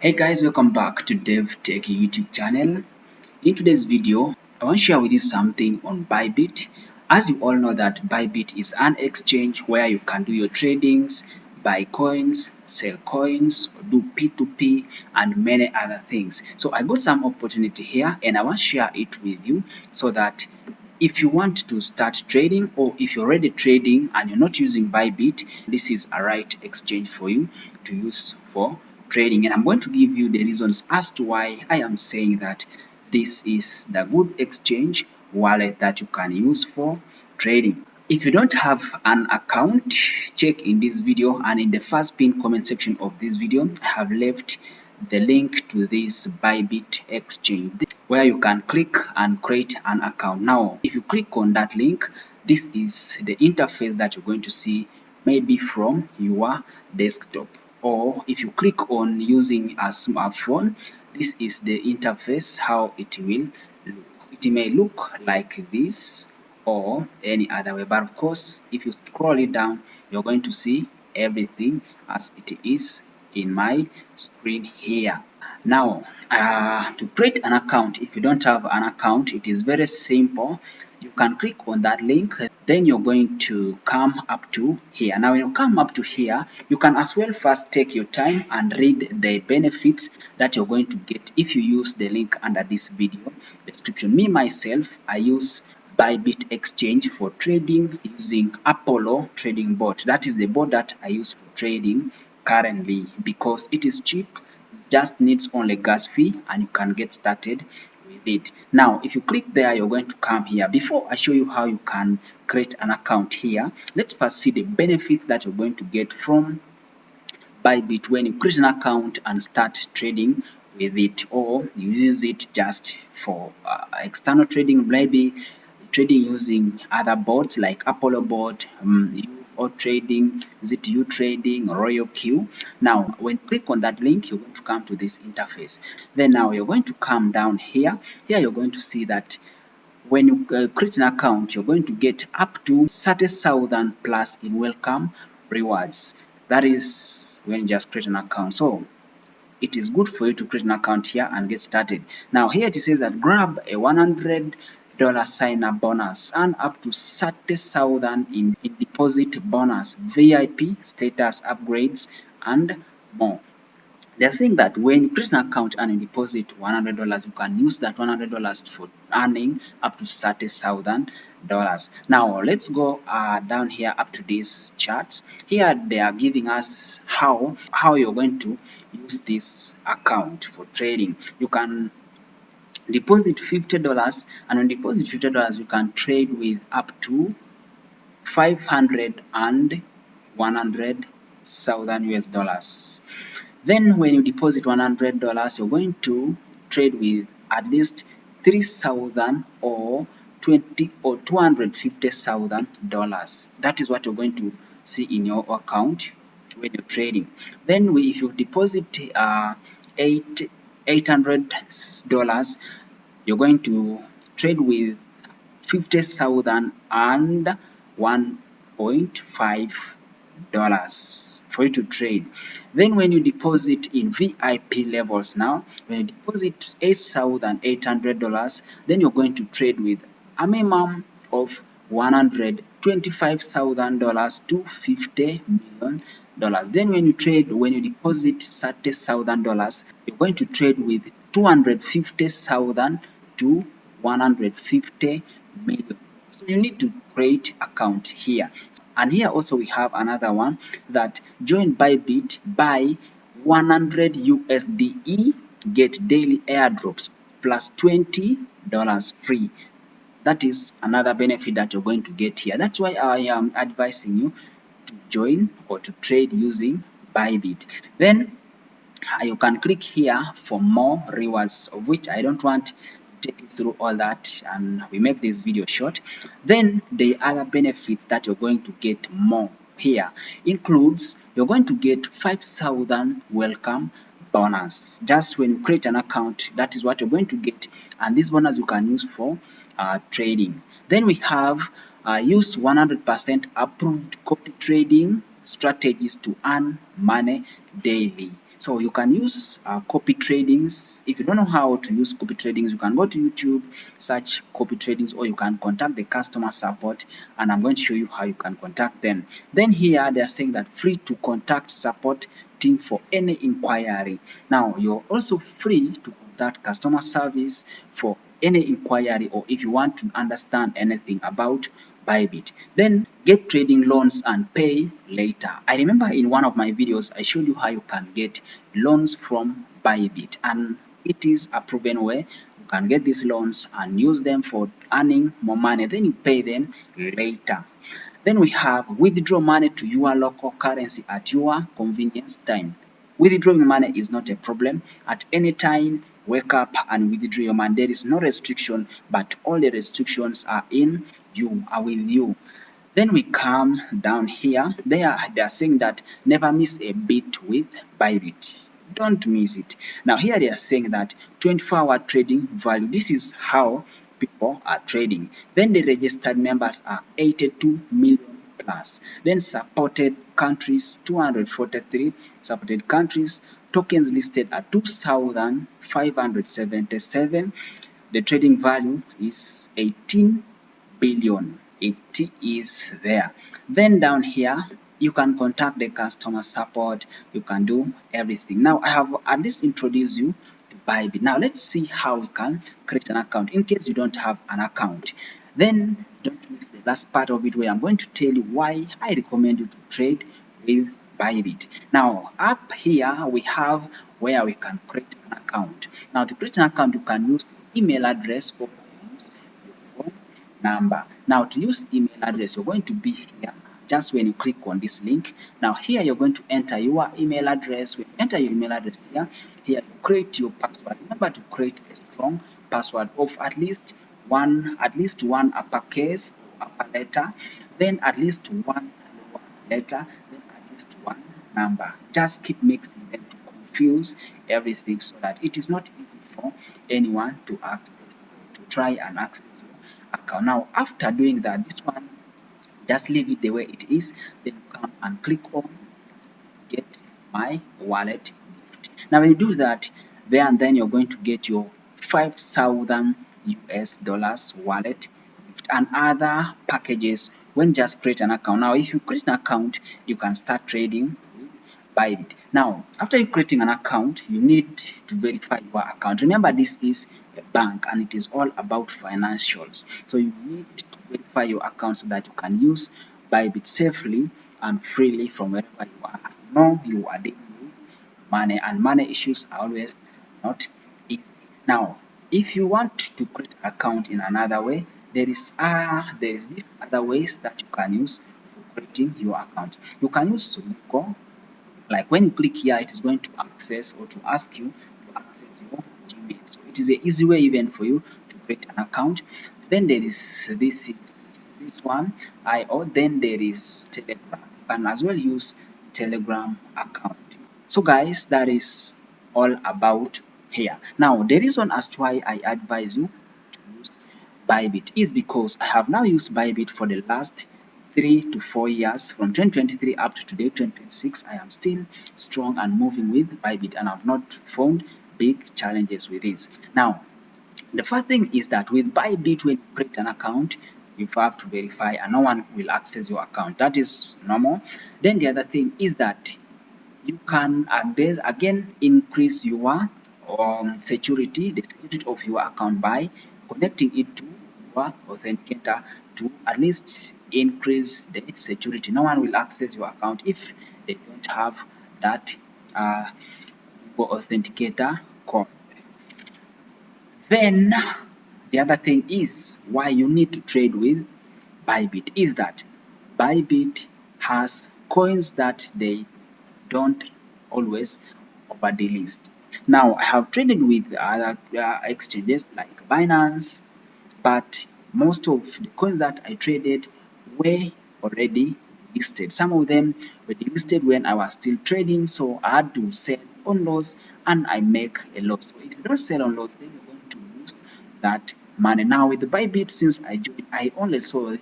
Hey guys, welcome back to Dev Tech YouTube channel. In today's video, I want to share with you something on Bybit. As you all know that Bybit is an exchange where you can do your tradings, buy coins, sell coins, do P2P and many other things. So I got some opportunity here and I want to share it with you so that if you want to start trading, or if you're already trading and you're not using Bybit, this is a right exchange for you to use for trading. And I'm going to give you the reasons as to why I am saying that this is the good exchange wallet that you can use for trading. If you don't have an account, check in this video, and in the first pinned comment section of this video I have left the link to this Bybit exchange where you can click and create an account. Now if you click on that link, this is the interface that you're going to see, maybe from your desktop, or if you click on using a smartphone, this is the interface how it will look. It may look like this or any other way, but of course if you scroll it down, you're going to see everything as it is in my screen here. Now to create an account, if you don't have an account, it is very simple. You can click on that link, then you're going to come up to here. Now when you come up to here, you can as well first take your time and read the benefits that you're going to get if you use the link under this video description. Me myself, I use Bybit exchange for trading using Apollo trading bot. That is the bot that I use for trading currently because it is cheap, just needs only gas fee, and you can get started with it. Now if you click there, you're going to come here. Before I show you how you can create an account here, let's first see the benefits that you're going to get from Bybit when you create an account and start trading with it, or you use it just for external trading, maybe trading using other bots like Apollo bot, or trading, is it you trading or Royal Q. Now when you click on that link, you're going to come to this interface. Then now you're going to come down here. Here you're going to see that when you create an account, you're going to get up to 30,000 plus in welcome rewards. That is when you just create an account. So it is good for you to create an account here and get started. Now here it says that grab a $100 sign up bonus and up to 30,000 in deposit bonus, VIP status upgrades and more. They're saying that when you create an account and you deposit $100, you can use that $100 for earning up to $30,000. Now let's go down here up to these charts. Here they are giving us how you're going to use this account for trading. You can deposit $50, and on deposit $50 you can trade with up to 500 and 100,000 US dollars. Then when you deposit $100, you're going to trade with at least 3,000 or 20 or $250,000. That is what you're going to see in your account when you're trading. Then if you deposit $800, you're going to trade with 50,000 and $1.5 for you to trade. Then when you deposit in VIP levels, now when you deposit $8,800, then you're going to trade with a minimum of $125,000 to $50 million. Then when you deposit $30,000, you're going to trade with 250,000 to 150 million. So you need to create account here. And here also we have another one, that join Bybit, buy 100 USDE, get daily airdrops plus $20 free. That is another benefit that you're going to get here. That's why I am advising you to join or to trade using Bybit. Then you can click here for more rewards, of which I don't want to take you through all that, and we make this video short. Then the other benefits that you're going to get more here includes, you're going to get 5,000 welcome bonus just when you create an account. That is what you're going to get, and this bonus you can use for trading. Then we have use 100% approved copy trading strategies to earn money daily. So you can use copy tradings. If you don't know how to use copy tradings, you can go to YouTube, search copy tradings, or you can contact the customer support, and I'm going to show you how you can contact them. Then here they are saying that free to contact support team for any inquiry. Now you're also free to contact customer service for any inquiry, or if you want to understand anything about Bybit. Then get trading loans and pay later. I remember in one of my videos I showed you how you can get loans from Bybit, and it is a proven way. You can get these loans and use them for earning more money, then you pay them later. Then we have withdraw money to your local currency at your convenience time. Withdrawing money is not a problem. At any time, wake up and withdraw your money. There is no restriction, but all the restrictions are with you. Then we come down here. They are saying that never miss a beat with Bybit. Don't miss it. Now here they are saying that 24-hour trading value. This is how people are trading. Then the registered members are 82 million plus. Then supported countries 243 supported countries. Tokens listed at 2,577. The trading value is 18 billion. It is there. Then down here you can contact the customer support. You can do everything. Now I have at least introduced you to Bybit. Now let's see how we can create an account in case you don't have an account. Then don't miss the last part of it where I'm going to tell you why I recommend you to trade with Bybit. Now up here we have where we can create an account. Now to create an account you can use email address or use your phone number. Now to use email address, you're going to be here just when you click on this link. Now here you're going to enter your email address. When you enter your email address here you create your password. Remember to create a strong password of at least one uppercase or upper letter, then at least one lower letter, then at least one number. Just keep mixing them to confuse everything so that it is not easy for anyone to try and access your account. Now after doing that, this one just leave it the way it is, then come and click on get my wallet gift. Now when you do that, then you're going to get your 5,000 US dollars wallet gift and other packages when just create an account. Now if you create an account, you can start trading with Bybit. Now after you creating an account, you need to verify your account. Remember, this is a bank and it is all about financials, so you need to verify your account so that you can use Bybit safely and freely from wherever you are. You know you are dealing with money, and money issues are always not easy. Now if you want to create an account in another way, there is these other ways that you can use for creating your account. You can use Sudoku. Like when you click here, it is going to access or to ask you to access your Gmail. So it is an easy way even for you to create an account. Then there is this one, then there is Telegram. You can as well use Telegram account. So guys, that is all about here. Now the reason as to why I advise you to use Bybit is because I have now used Bybit for the last 3 to 4 years. From 2023 up to today 2026, I am still strong and moving with Bybit, and I've not found big challenges with this. Now the first thing is that with Bybit, when you create an account, you have to verify and no one will access your account. That is normal. Then the other thing is that you can again increase your security, the security of your account by connecting it to your authenticator to at least increase the security. No one will access your account if they don't have that authenticator code. Then the other thing is why you need to trade with Bybit is that Bybit has coins that they don't always over the list. Now I have traded with other exchanges like Binance, but most of the coins that I traded were already listed. Some of them were delisted when I was still trading, so I had to sell on loss and I make a loss. So if you don't sell on loss, then you're going to lose that money. Now with the Bybit, since I joined, I only saw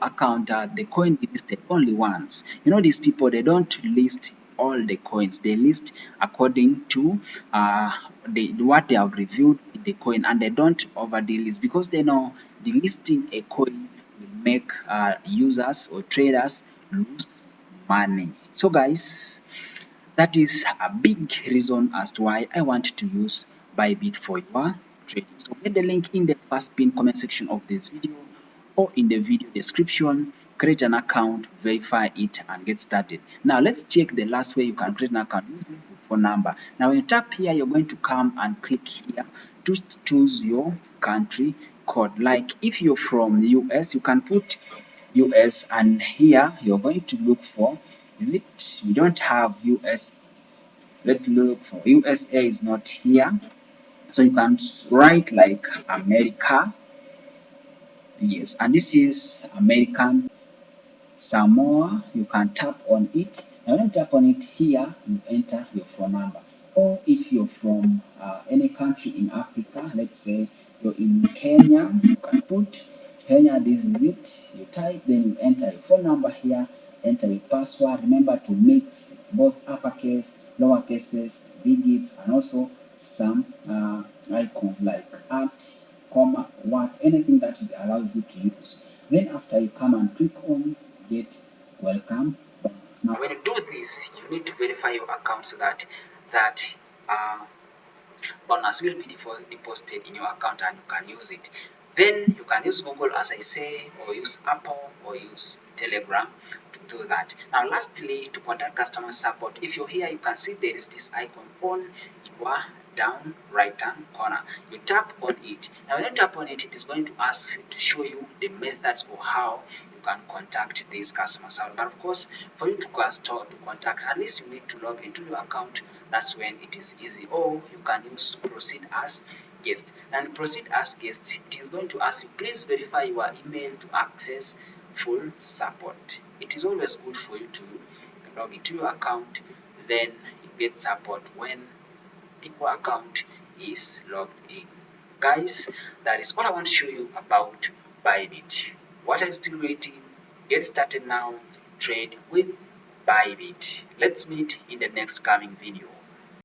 account the coin listed only once. You know, these people, they don't list all the coins. They list according to what they have reviewed in the coin, and they don't over delist because they know delisting a coin will make users or traders lose money. So guys, that is a big reason as to why I want to use Bybit for your trading. So get the link in the first pinned comment section of this video or in the video description. Create an account, verify it, and get started. Now let's check the last way you can create an account using your phone number. Now when you tap here, you're going to come and click here to choose your country code. Like if you're from the US, you can put US, and here you're going to look for, is it, we don't have US, let's look for USA, is not here, so you can write like America, yes, and this is American Samoa. You can tap on it. Now when you tap on it here, you enter your phone number. Or if you're from any country in Africa, let's say you're in Kenya, you can put Kenya, this is it. You type, then you enter your phone number here, enter your password. Remember to mix both uppercase, lower cases, digits, and also some icons like at, comma, what, anything that is allows you to use. Then after you come and click on get welcome bonus. Now when you do this, you need to verify your account so that uh, bonus will be deposited in your account and you can use it. Then you can use Google, as I say, or use Apple, or use Telegram to do that. Now lastly, to contact customer support, if you're here, you can see there is this icon on your down right hand corner. You tap on it. Now when you tap on it, it is going to ask to show you the methods or how you can contact this customer support. But of course, for you to contact, at least you need to log into your account. That's when it is easy. Or you can use proceed as guest. And proceed as guest, it is going to ask you, please verify your email to access full support. It is always good for you to log into your account, then you get support when your account is logged in. Guys, that is all I want to show you about Bybit. What are you still waiting? Get started now. Trade with Bybit. Let's meet in the next coming video.